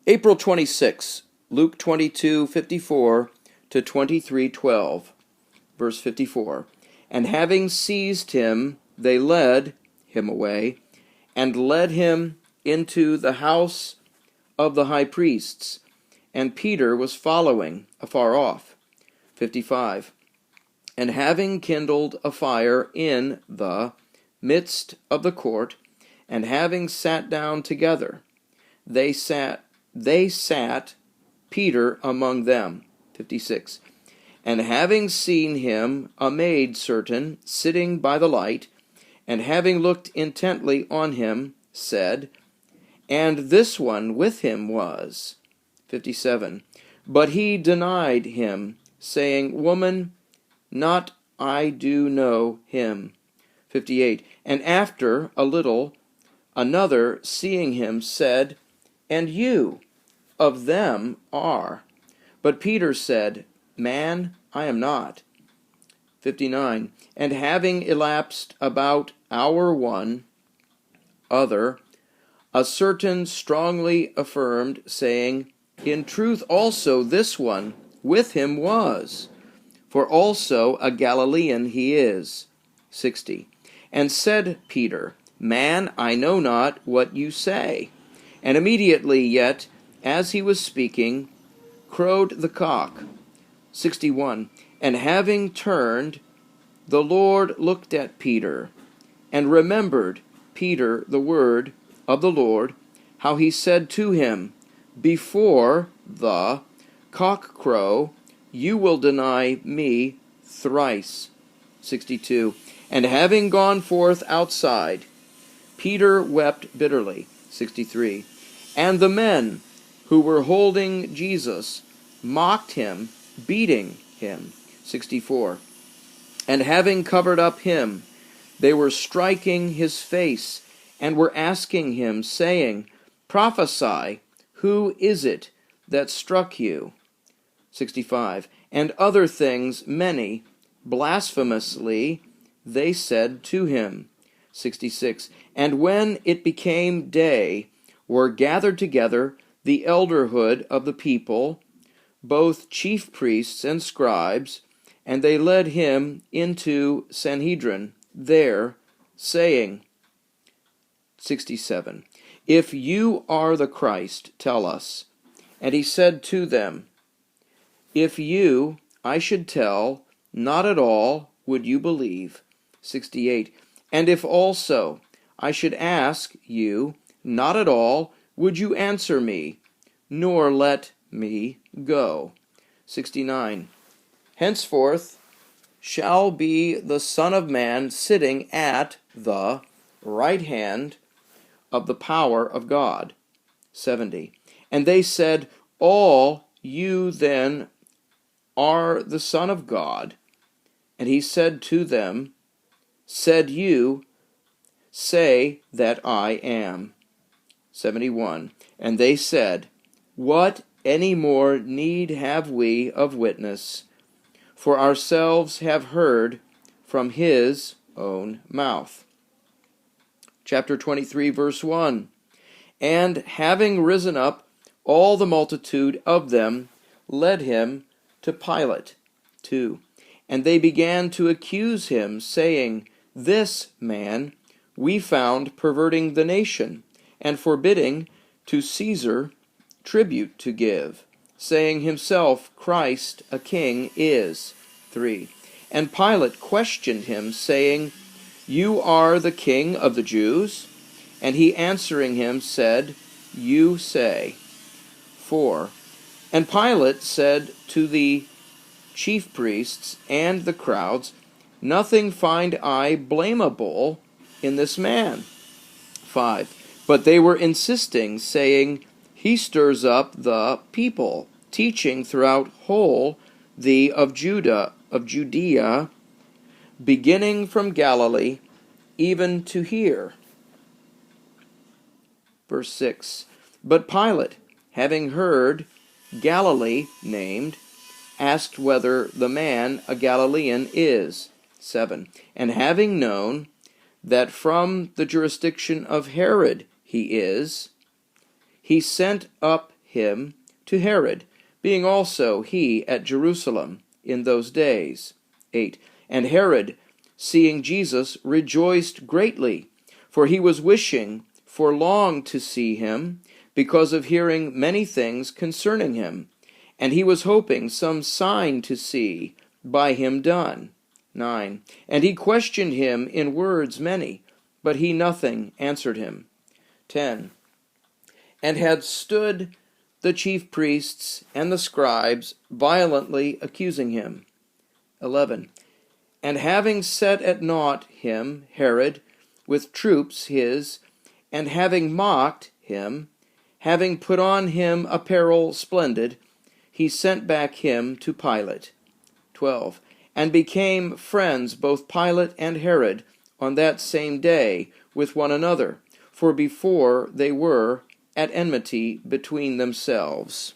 April 26, Luke 22:54 to 23:12, verse 54. And having seized him, they led him away, and led him into the house of the high priests, and Peter was following afar off. 55. And having kindled a fire in the midst of the court, and having sat down together, they sat Peter among them. 56. And having seen him, a maid certain, sitting by the light, and having looked intently on him, said, and this one with him was. 57. But he denied him, saying, Woman, not I do know him. 58. And after a little, another, seeing him, said, and you of them are. But Peter said, Man, I am not. 59. And having elapsed about hour one, other, a certain strongly affirmed, saying, in truth also this one with him was, for also a Galilean he is. 60. And said Peter, Man, I know not what you say. And immediately yet, as he was speaking, crowed the cock. 61. And having turned, the Lord looked at Peter, and remembered Peter the word of the Lord, how he said to him, Before the cock crow, you will deny me thrice. 62. And having gone forth outside, Peter wept bitterly. 63. And the men who were holding Jesus mocked him, beating him. 64. And having covered up him, they were striking his face, and were asking him, saying, Prophesy, who is it that struck you? 65. And other things many, blasphemously, they said to him. 66. And when it became day, were gathered together the elderhood of the people, both chief priests and scribes, and they led him into Sanhedrin there, saying, 67. If you are the Christ, tell us. And he said to them, If you, I should tell, not at all would you believe. 68. And if also I should ask you, not at all would you answer me, nor let me go. 69. Henceforth shall be the Son of Man sitting at the right hand of the power of God. 70. And they said, All you then are the Son of God. And he said to them, Said you, say that I am. 71. And they said, What any more need have we of witness? For ourselves have heard from his own mouth. Chapter 23, verse 1. And having risen up, all the multitude of them led him to Pilate. 2. And they began to accuse him, saying, This man we found perverting the nation, and forbidding to Caesar tribute to give, saying himself Christ a king is. 3. And Pilate questioned him, saying, You are the king of the Jews? And he answering him said, You say. 4. And Pilate said to the chief priests and the crowds, Nothing find I blamable in this man. 5. But they were insisting, saying, He stirs up the people, teaching throughout whole the of Judea, beginning from Galilee, even to here. Verse 6. But Pilate, having heard Galilee named, asked whether the man a Galilean is. 7. And having known that from the jurisdiction of Herod he is, he sent up him to Herod, being also he at Jerusalem in those days. 8. And Herod, seeing Jesus, rejoiced greatly, for he was wishing for long to see him, because of hearing many things concerning him, and he was hoping some sign to see by him done. 9. And he questioned him in words many, but he nothing answered him. 10. And had stood the chief priests and the scribes violently accusing him. 11. And having set at naught him, Herod, with troops his, and having mocked him, having put on him apparel splendid, he sent back him to Pilate. 12. And became friends both Pilate and Herod on that same day with one another, for before they were at enmity between themselves.